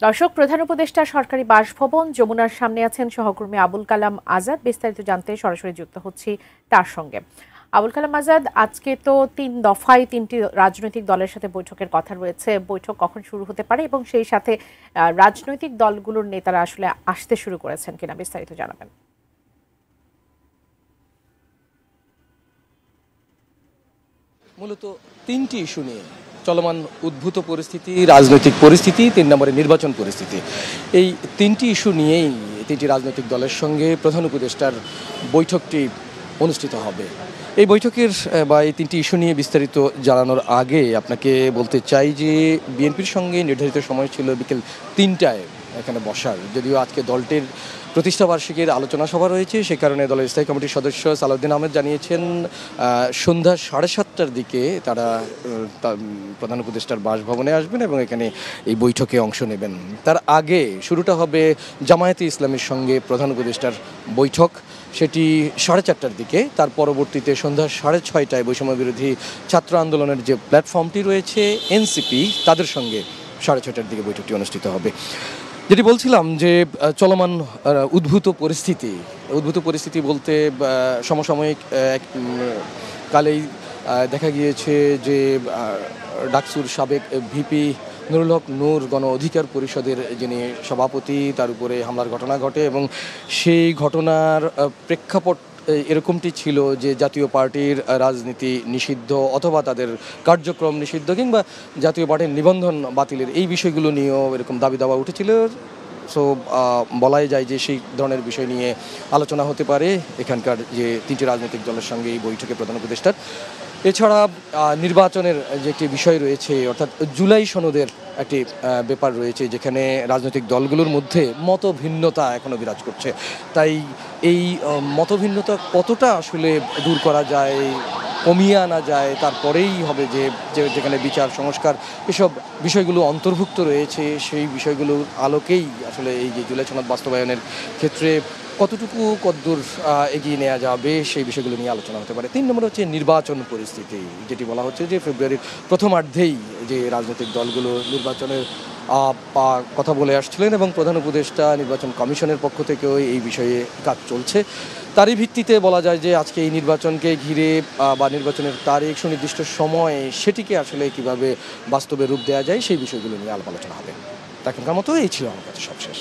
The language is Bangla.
দর্শক, প্রধান উপদেষ্টা সরকারি বাসভবন যমুনার সামনে আছেন সহকর্মী আবুল কালাম আজাদ। বিস্তারিত জানতে সরাসরি যুক্ত হচ্ছি তার সঙ্গে। আবুল কালাম আজাদ, আজকে তো ৩ দফায় ৩টি রাজনৈতিক দলের সাথে বৈঠকের কথা রয়েছে। বৈঠক কখন শুরু হতে পারে এবং সেই সাথে রাজনৈতিক দলগুলোর নেতারা আসলে আসতে শুরু করেছেন কিনা বিস্তারিত জানাবেন। মূলত ৩টি ইস্যু নিয়ে চলমান উদ্ভূত পরিস্থিতি, রাজনৈতিক পরিস্থিতি, ৩ নম্বরে নির্বাচন পরিস্থিতি। এই ৩টি ইস্যু নিয়েই ৩টি রাজনৈতিক দলের সঙ্গে প্রধান উপদেষ্টার বৈঠকটি অনুষ্ঠিত হবে। এই বৈঠকের বা এই ৩টি ইস্যু নিয়ে বিস্তারিত জানানোর আগে আপনাকে বলতে চাই যে বিএনপির সঙ্গে নির্ধারিত সময় ছিল বিকেল ৩টায় এখানে বসার। যদিও আজকে দলটির প্রতিষ্ঠাবার্ষিকীর আলোচনা সভা রয়েছে, সে কারণে দলের স্থায়ী কমিটির সদস্য সালাউদ্দিন আহমেদ জানিয়েছেন সন্ধ্যা 7:30টার দিকে তারা প্রধান উপদেষ্টার বাসভবনে আসবেন এবং এখানে এই বৈঠকে অংশ নেবেন। তার আগে শুরুটা হবে জামায়াতে ইসলামীর সঙ্গে প্রধান উপদেষ্টার বৈঠক, সেটি 4:30টার দিকে। তার পরবর্তীতে সন্ধ্যা 6:30টায় বৈষম্য বিরোধী ছাত্র আন্দোলনের যে প্ল্যাটফর্মটি রয়েছে এনসিপি, তাদের সঙ্গে 6:30টার দিকে বৈঠকটি অনুষ্ঠিত হবে। যেটি বলছিলাম যে চলমান উদ্ভূত পরিস্থিতি বলতে সমসাময়িক কালেই দেখা গিয়েছে যে ডাকসুর সাবেক ভিপি নুরুল হক নূর গণ অধিকার পরিষদের যিনি সভাপতি, তার উপরে হামলার ঘটনা ঘটে এবং সেই ঘটনার প্রেক্ষাপট এরকমটি ছিল যে জাতীয় পার্টির রাজনীতি নিষিদ্ধ অথবা তাদের কার্যক্রম নিষিদ্ধ কিংবা জাতীয় পার্টির নিবন্ধন বাতিলের এই বিষয়গুলো নিয়েও এরকম দাবি দাওয়া উঠেছিল। সো বলাই যায় যে সেই ধরনের বিষয় নিয়ে আলোচনা হতে পারে এখানকার যে 3টি রাজনৈতিক দলের সঙ্গে এই বৈঠকে প্রধান উপদেষ্টার। এছাড়া নির্বাচনের যে একটি বিষয় রয়েছে, অর্থাৎ জুলাই সনদের একটি ব্যাপার রয়েছে যেখানে রাজনৈতিক দলগুলোর মধ্যে মতভিন্নতা এখনও বিরাজ করছে। তাই এই মতভিন্নতা কতটা আসলে দূর করা যায়, কমিয়ে আনা যায়, তারপরেই হবে যে যেখানে বিচার সংস্কার এসব বিষয়গুলো অন্তর্ভুক্ত রয়েছে, সেই বিষয়গুলোর আলোকেই আসলে এই যে জুলাই সনদ বাস্তবায়নের ক্ষেত্রে কতদূর এগিয়ে নেওয়া যাবে সেই বিষয়গুলো নিয়ে আলোচনা হতে পারে। 3 নম্বর হচ্ছে নির্বাচন পরিস্থিতি, যেটি বলা হচ্ছে যে ফেব্রুয়ারির প্রথমার্ধেই যে রাজনৈতিক দলগুলো নির্বাচনের কথা বলে আসছিলেন এবং প্রধান উপদেষ্টা নির্বাচন কমিশনের পক্ষ থেকেও এই বিষয়ে কাজ চলছে। তারই ভিত্তিতে বলা যায় যে আজকে এই নির্বাচনকে ঘিরে বা নির্বাচনের তারিখ, সুনির্দিষ্ট সময়, সেটিকে আসলে কিভাবে বাস্তবে রূপ দেওয়া যায় সেই বিষয়গুলো নিয়ে আলাপ আলোচনা হবে। এখনকার মতো এই ছিল আমার কাছে সবশেষ।